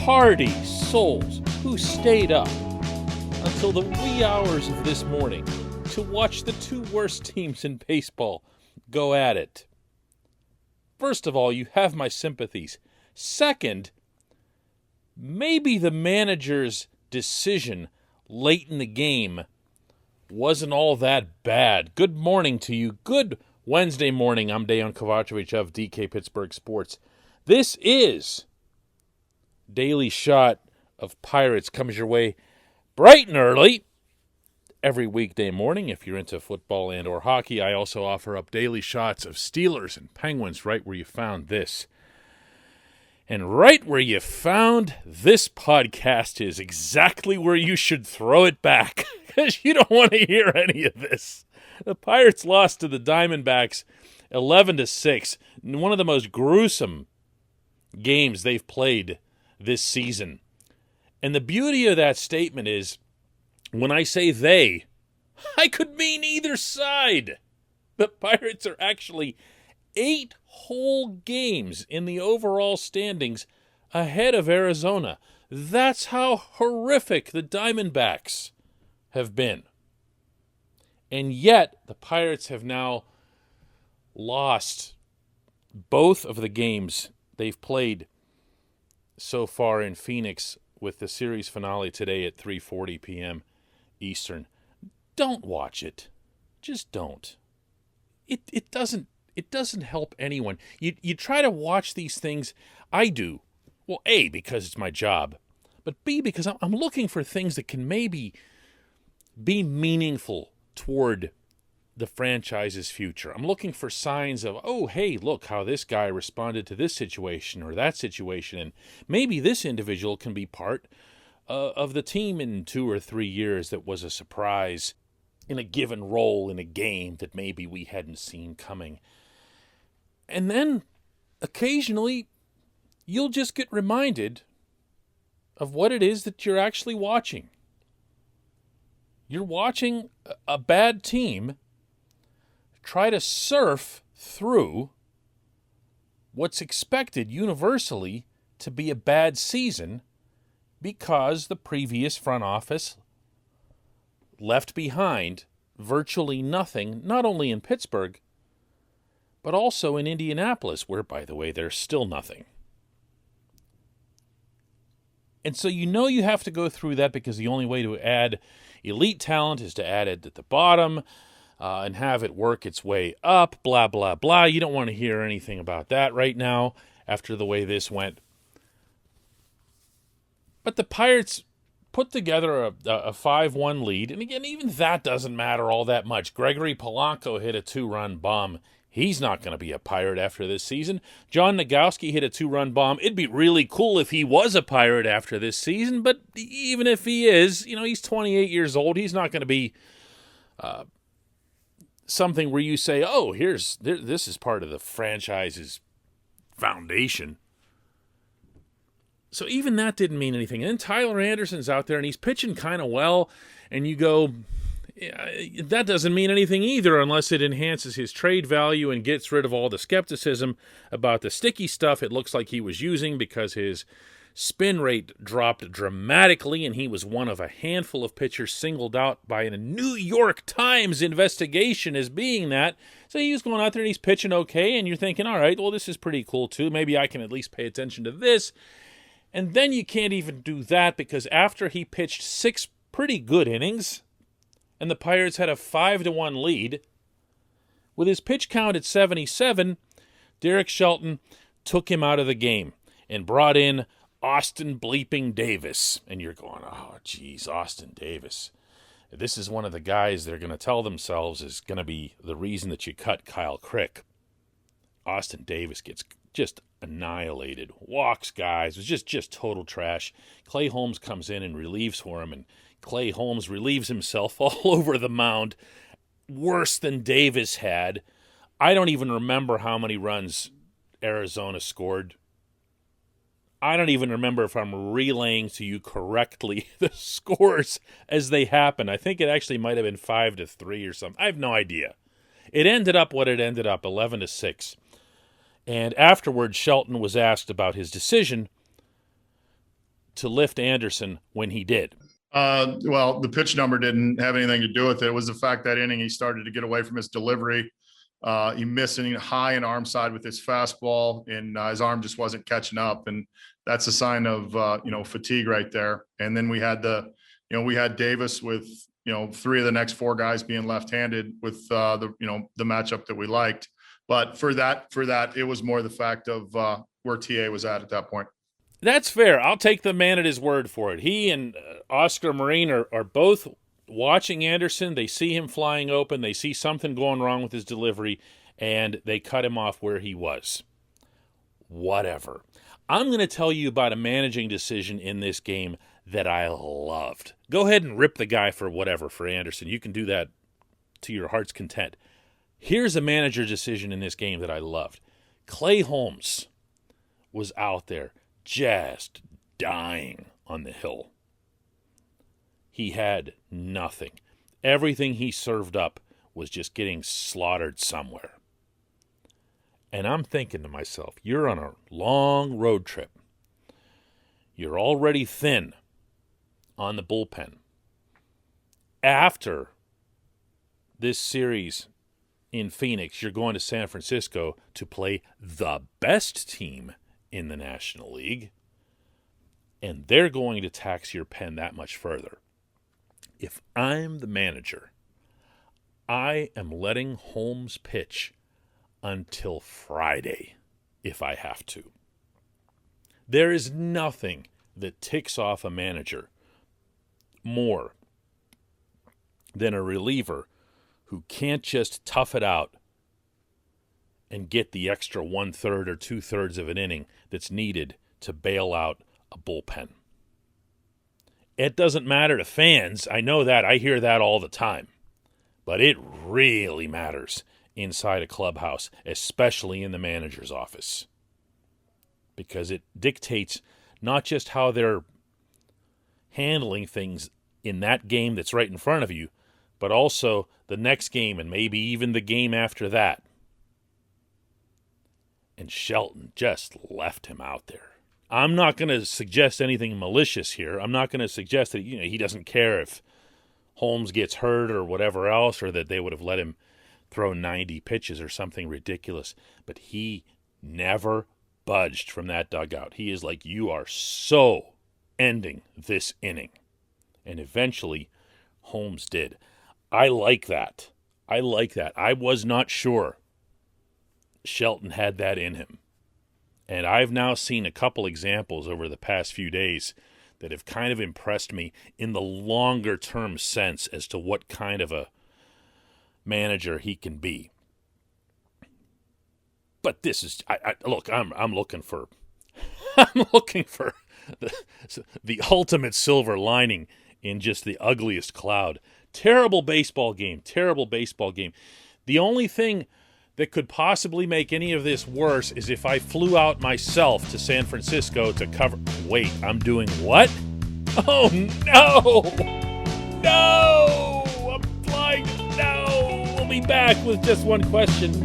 hardy souls who stayed up until the wee hours of this morning to watch the two worst teams in baseball go at it. First of all, you have my sympathies. Second, maybe the manager's decision late in the game wasn't all that bad. Good morning to you. Good Wednesday morning. I'm Dejan Kovacevic of DK Pittsburgh Sports. This is Daily Shot of Pirates. Comes your way bright and early every weekday morning. If you're into football and or hockey, I also offer up daily shots of Steelers and Penguins right where you found this. And right where you found this podcast is exactly where you should throw it back, because you don't want to hear any of this. The Pirates lost to the Diamondbacks 11-6, one of the most gruesome games they've played this season. And the beauty of that statement is, when I say they, I could mean either side. The Pirates are actually 8 whole games in the overall standings ahead of Arizona. That's how horrific the Diamondbacks have been. And yet, the Pirates have now lost both of the games they've played so far in Phoenix, with the series finale today at 3:40 p.m. Eastern. Don't watch it. Just don't. It doesn't help anyone. You try to watch these things. I do. Well, A, because it's my job, but B, because I'm looking for things that can maybe be meaningful toward the franchise's future. I'm looking for signs of, oh, hey, look how this guy responded to this situation or that situation, and maybe this individual can be part of the team in 2 or 3 years that was a surprise in a given role in a game that maybe we hadn't seen coming. And then, occasionally, you'll just get reminded of what it is that you're actually watching. You're watching a bad team try to surf through what's expected universally to be a bad season because the previous front office left behind virtually nothing, not only in Pittsburgh, but also in Indianapolis, where, by the way, there's still nothing. And so you have to go through that, because the only way to add elite talent is to add it at the bottom and have it work its way up, blah, blah, blah. You don't want to hear anything about that right now after the way this went. But the Pirates put together a 5-1 lead, and again, even that doesn't matter all that much. Gregory Polanco hit a 2-run bomb. He's not going to be a Pirate after this season. John Nogowski hit a 2-run bomb. It'd be really cool if he was a Pirate after this season, but even if he is, he's 28 years old. He's not going to be something where you say, oh, this is part of the franchise's foundation. So even that didn't mean anything. And then Tyler Anderson's out there, and he's pitching kind of well, and you go, that doesn't mean anything either unless it enhances his trade value and gets rid of all the skepticism about the sticky stuff it looks like he was using, because his spin rate dropped dramatically, and he was one of a handful of pitchers singled out by a New York Times investigation as being that. So he was going out there and he's pitching okay, and you're thinking, all right, well, this is pretty cool too. Maybe I can at least pay attention to this. And then you can't even do that, because after he pitched 6 pretty good innings, and the Pirates had a 5-1 lead, with his pitch count at 77, Derek Shelton took him out of the game and brought in Austin bleeping Davis. And you're going, oh, geez, Austin Davis. This is one of the guys they're going to tell themselves is going to be the reason that you cut Kyle Crick. Austin Davis gets just annihilated. Walks guys. It was just total trash. Clay Holmes comes in and relieves for him, and Clay Holmes relieves himself all over the mound, worse than Davis had. I don't even remember how many runs Arizona scored. I don't even remember if I'm relaying to you correctly the scores as they happened. I think it actually might have been 5-3 or something. I have no idea. It ended up what it ended up, 11-6. And afterwards, Shelton was asked about his decision. to lift Anderson when he did? Well, the pitch number didn't have anything to do with it. It was the fact that inning he started to get away from his delivery. He missed it high and arm side with his fastball, and his arm just wasn't catching up. And that's a sign of fatigue right there. And then we had we had Davis with 3 of the next 4 guys being left-handed with the matchup that we liked. But for that, it was more the fact of where TA was at that point. That's fair. I'll take the man at his word for it. He and Oscar Marine are both watching Anderson. They see him flying open. They see something going wrong with his delivery, and they cut him off where he was. Whatever. I'm going to tell you about a managing decision in this game that I loved. Go ahead and rip the guy for whatever for Anderson. You can do that to your heart's content. Here's a manager decision in this game that I loved. Clay Holmes was out there just dying on the hill. He had nothing. Everything he served up was just getting slaughtered somewhere. And I'm thinking to myself, you're on a long road trip. You're already thin on the bullpen. After this series in Phoenix, you're going to San Francisco to play the best team in the National League, and they're going to tax your pen that much further. If I'm the manager, I am letting Holmes pitch until Friday if I have to. There is nothing that ticks off a manager more than a reliever who can't just tough it out and get the extra 1/3 or 2/3 of an inning that's needed to bail out a bullpen. It doesn't matter to fans. I know that. I hear that all the time. But it really matters inside a clubhouse, especially in the manager's office. Because it dictates not just how they're handling things in that game that's right in front of you, but also the next game and maybe even the game after that. And Shelton just left him out there. I'm not going to suggest anything malicious here. I'm not going to suggest that he doesn't care if Holmes gets hurt or whatever else, or that they would have let him throw 90 pitches or something ridiculous. But he never budged from that dugout. He is like, you are so ending this inning. And eventually, Holmes did. I like that. I was not sure Shelton had that in him. And I've now seen a couple examples over the past few days that have kind of impressed me in the longer term sense as to what kind of a manager he can be. But this is, look, I'm looking for the ultimate silver lining in just the ugliest cloud. Terrible baseball game. The only thing that could possibly make any of this worse is if I flew out myself to San Francisco to cover. Wait, I'm doing what? Oh, no! No! I'm flying. No! We'll be back with just one question.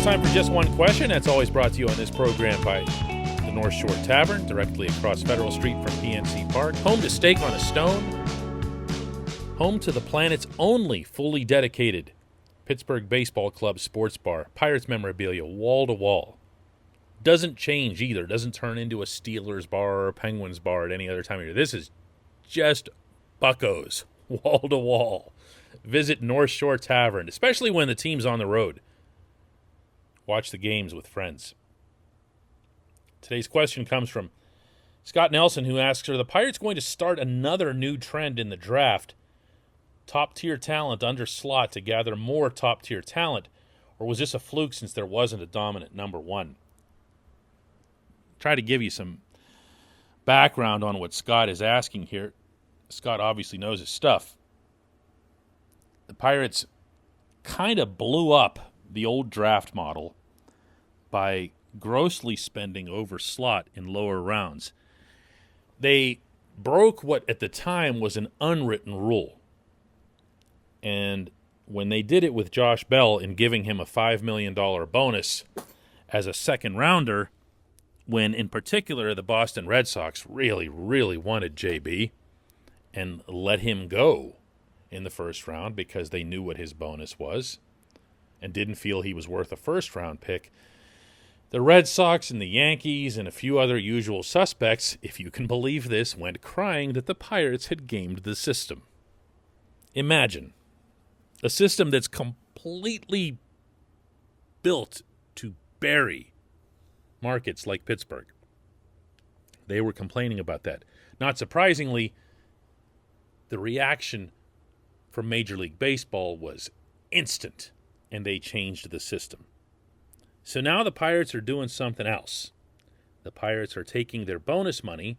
Time for Just One Question. That's always brought to you on this program by the North Shore Tavern, directly across Federal Street from PNC Park. Home to Steak on a Stone. Home to the planet's only fully dedicated Pittsburgh Baseball Club sports bar. Pirates memorabilia, wall to wall. Doesn't change either. Doesn't turn into a Steelers bar or a Penguins bar at any other time of year. This is just Buccos, wall to wall. Visit North Shore Tavern, especially when the team's on the road. Watch the games with friends. Today's question comes from Scott Nelson, who asks, are the Pirates going to start another new trend in the draft? Top-tier talent under slot to gather more top-tier talent, or was this a fluke since there wasn't a dominant number one? Try to give you some background on what Scott is asking here. Scott obviously knows his stuff. The Pirates kind of blew up the old draft model by grossly spending over slot in lower rounds. They broke what at the time was an unwritten rule. And when they did it with Josh Bell in giving him a $5 million bonus as a second rounder, when in particular the Boston Red Sox really, really wanted JB and let him go in the first round because they knew what his bonus was and didn't feel he was worth a first-round pick, the Red Sox and the Yankees and a few other usual suspects, if you can believe this, went crying that the Pirates had gamed the system. Imagine a system that's completely built to bury markets like Pittsburgh. They were complaining about that. Not surprisingly, the reaction from Major League Baseball was instant, and they changed the system. So now the Pirates are doing something else. The Pirates are taking their bonus money,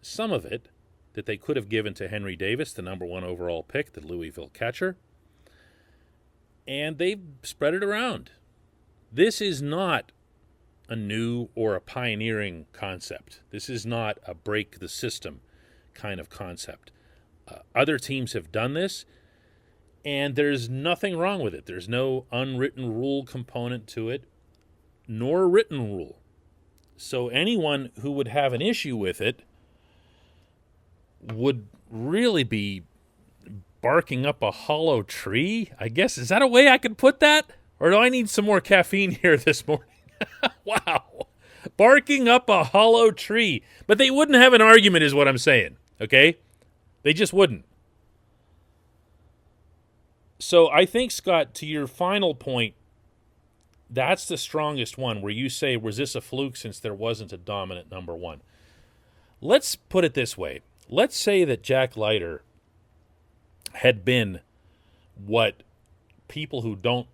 some of it that they could have given to Henry Davis, the number 1 overall pick, the Louisville catcher, and they've spread it around. This is not a new or a pioneering concept. This is not a break the system kind of concept. Other teams have done this, and there's nothing wrong with it. There's no unwritten rule component to it, nor a written rule. So anyone who would have an issue with it would really be barking up a hollow tree, I guess. Is that a way I could put that? Or do I need some more caffeine here this morning? Wow. Barking up a hollow tree. But they wouldn't have an argument is what I'm saying, okay? They just wouldn't. So I think, Scott, to your final point, that's the strongest one where you say, was this a fluke since there wasn't a dominant number 1? Let's put it this way. Let's say that Jack Leiter had been what people who don't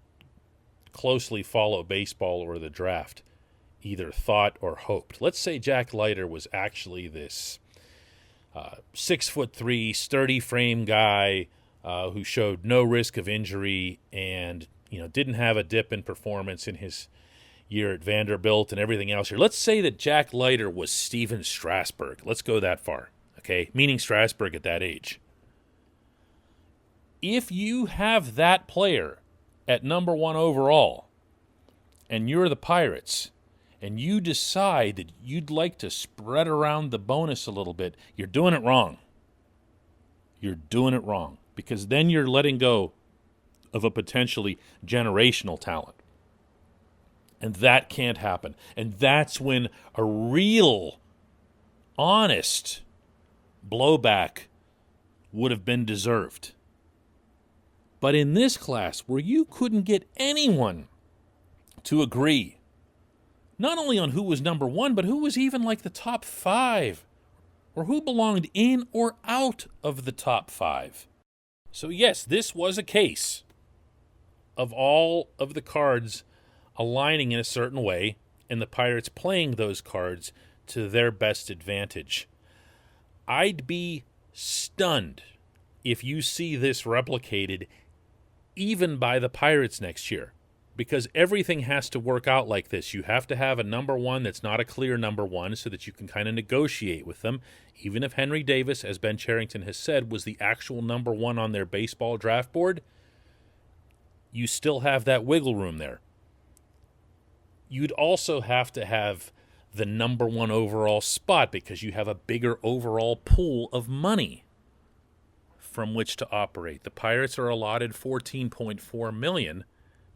closely follow baseball or the draft either thought or hoped. Let's say Jack Leiter was actually this 6'3", sturdy frame guy who showed no risk of injury and didn't have a dip in performance in his year at Vanderbilt and everything else here. Let's say that Jack Leiter was Steven Strasburg. Let's go that far, okay? Meaning Strasburg at that age. If you have that player at number 1 overall and you're the Pirates and you decide that you'd like to spread around the bonus a little bit, you're doing it wrong. You're doing it wrong because then you're letting go of a potentially generational talent. And that can't happen. And that's when a real, honest blowback would have been deserved. But in this class, where you couldn't get anyone to agree, not only on who was number 1, but who was even like the top 5, or who belonged in or out of the top 5. So yes, this was a case of all of the cards aligning in a certain way, and the Pirates playing those cards to their best advantage. I'd be stunned if you see this replicated even by the Pirates next year, because everything has to work out like this. You have to have a number 1 that's not a clear number 1 so that you can kind of negotiate with them. Even if Henry Davis, as Ben Cherington has said, was the actual number 1 on their baseball draft board, you still have that wiggle room there. You'd also have to have the number 1 overall spot because you have a bigger overall pool of money from which to operate. The Pirates are allotted $14.4 million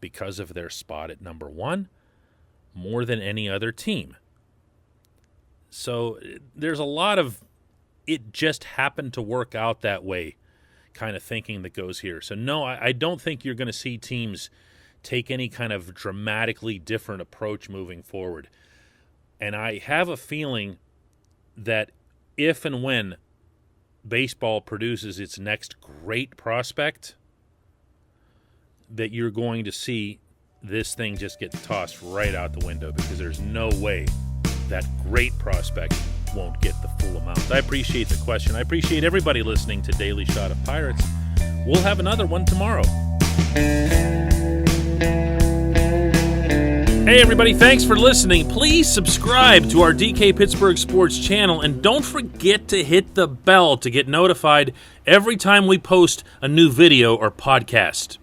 because of their spot at number 1, more than any other team. So there's a lot of it just happened to work out that way kind of thinking that goes here. So no, I don't think you're going to see teams take any kind of dramatically different approach moving forward. And I have a feeling that if and when baseball produces its next great prospect, that you're going to see this thing just get tossed right out the window because there's no way that great prospect won't get the full amount. I appreciate the question. I appreciate everybody listening to Daily Shot of Pirates. We'll have another one tomorrow. Hey everybody, thanks for listening. Please subscribe to our DK Pittsburgh Sports channel and don't forget to hit the bell to get notified every time we post a new video or podcast.